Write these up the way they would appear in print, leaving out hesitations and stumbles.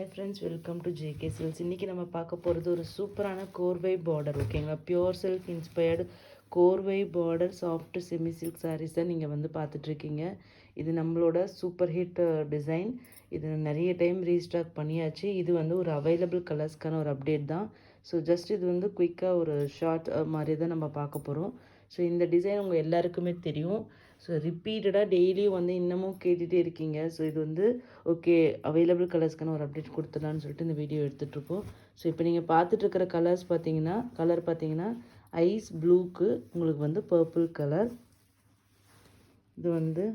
Hi friends, welcome to JK Silks. இன்றைக்கி நம்ம பார்க்க போகிறது ஒரு சூப்பரான கோர்வை பார்டர். ஓகேங்களா, பியோர் சில்க் இன்ஸ்பயர்டு கோர்வை border soft semi silk sarees தான் நீங்கள் வந்து பார்த்துட்ருக்கீங்க. இது நம்மளோட சூப்பர் ஹிட் டிசைன். இது நிறைய டைம் ரீஸ்டாக் பண்ணியாச்சு. இது வந்து ஒரு அவைலபிள் கலர்ஸ்க்கான ஒரு அப்டேட் தான். ஸோ ஜஸ்ட் இது வந்து குயிக்காக ஒரு ஷார்ட் மாதிரி தான் நம்ம பார்க்க போகிறோம். ஸோ இந்த டிசைன் உங்கள் எல்லாருக்குமே தெரியும். ஸோ ரிப்பீட்டடாக டெய்லியும் வந்து இன்னமும் கேட்டுகிட்டே இருக்கீங்க. ஸோ இது வந்து ஓகே அவைலபிள் கலர்ஸ்க்கான ஒரு அப்டேட் கொடுத்துடலான்னு சொல்லிட்டு இந்த வீடியோ எடுத்துகிட்ருக்கோம். ஸோ இப்போ நீங்கள் பார்த்துட்ருக்கிற கலர் பார்த்தீங்கன்னா ஐஸ் ப்ளூக்கு உங்களுக்கு வந்து பர்பிள் கலர். இது வந்து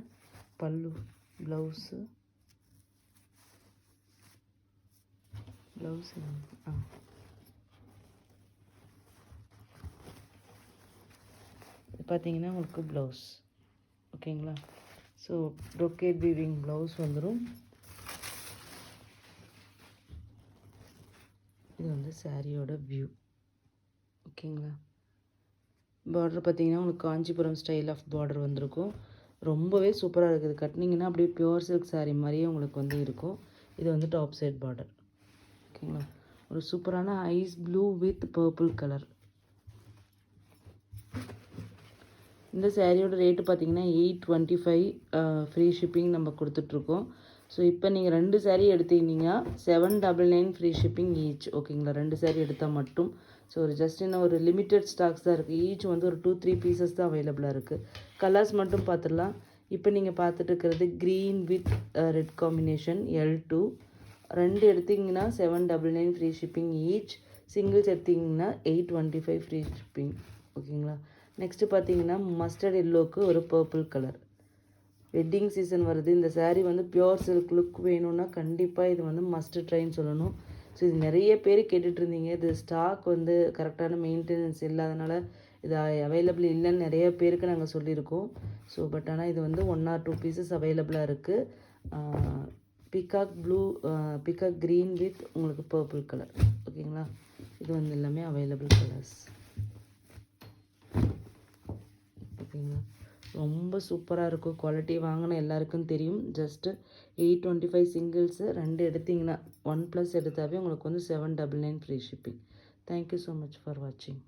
பல்லு ப்ளவுஸு பார்த்தீங்கன்னா உங்களுக்கு ப்ளவுஸ். ஓகேங்களா, ஸோ brocade வீவிங் ப்ளவுஸ் வந்துடும். இது வந்து சாரியோட வியூ. ஓகேங்களா, பார்டர் பார்த்தீங்கன்னா உங்களுக்கு காஞ்சிபுரம் ஸ்டைல் ஆஃப் பார்டர் வந்திருக்கும். ரொம்பவே சூப்பராக இருக்குது. கட்டினீங்கன்னா அப்படியே பியோர் சில்க் சாரீ மாதிரியே உங்களுக்கு வந்து இருக்கும். இது வந்து டாப் சைட் பார்டர். ஓகேங்களா, ஒரு சூப்பரான ice blue with purple colour. இந்த சேரீயோட ரேட்டு பார்த்தீங்கன்னா 825 ஃப்ரீ ஷிப்பிங் நம்ம கொடுத்துட்ருக்கோம். ஸோ இப்போ நீங்கள் 2 சேரீ எடுத்தீங்கன்னா 799 ஃப்ரீ ஷிப்பிங் ஈச். ஓகேங்களா, 2 சேரீ எடுத்தால் மட்டும். ஸோ ஒரு ஜஸ்ட் இன்னும் ஒரு லிமிட்டட் ஸ்டாக்ஸ் தான் இருக்குது. ஈச் வந்து ஒரு 2-3 பீசஸ் தான் அவைலபிளாக இருக்குது. கலர்ஸ் மட்டும் பார்த்துடலாம். இப்போ நீங்கள் பார்த்துட்டு இருக்கிறது green with red combination L2. 2 எடுத்திங்கன்னா 799 ஃப்ரீ ஷிப்பிங் ஈச். சிங்கிள்ஸ் எடுத்திங்கன்னா 825 ஃப்ரீ ஷிப்பிங். ஓகேங்களா, நெக்ஸ்ட்டு பார்த்தீங்கன்னா மஸ்டர்ட் எல்லோவுக்கு ஒரு பர்பிள் கலர். வெட்டிங் சீசன் வருது. இந்த சேரீ வந்து பியோர் சில்க் லுக் வேணும்னா கண்டிப்பாக இது வந்து மஸ்ட் ட்ரைன்னு சொல்லணும். ஸோ இது நிறைய பேர் கேட்டுட்ருந்தீங்க. இது ஸ்டாக் வந்து கரெக்டான மெயின்டெனன்ஸ் இல்லாதனால இது அவைலபிள் இல்லைன்னு நிறைய பேருக்கு நாங்கள் சொல்லியிருக்கோம். ஸோ பட் ஆனால் இது வந்து 1 or 2 பீசஸ் அவைலபிளாக இருக்குது. பிகாக் க்ரீன் வித் உங்களுக்கு பர்பிள் கலர். ஓகேங்களா, இது வந்து எல்லாமே அவைலபிள் கலர்ஸ். ஓகேங்களா, ரொம்ப சூப்பராக இருக்கும். குவாலிட்டி வாங்கின எல்லாருக்கும் தெரியும். ஜஸ்ட்டு 825 சிங்கிள்ஸு 2 எடுத்திங்கன்னா 1+ எடுத்தாவே உங்களுக்கு வந்து 799 free shipping. Thank you so much for வாட்சிங்.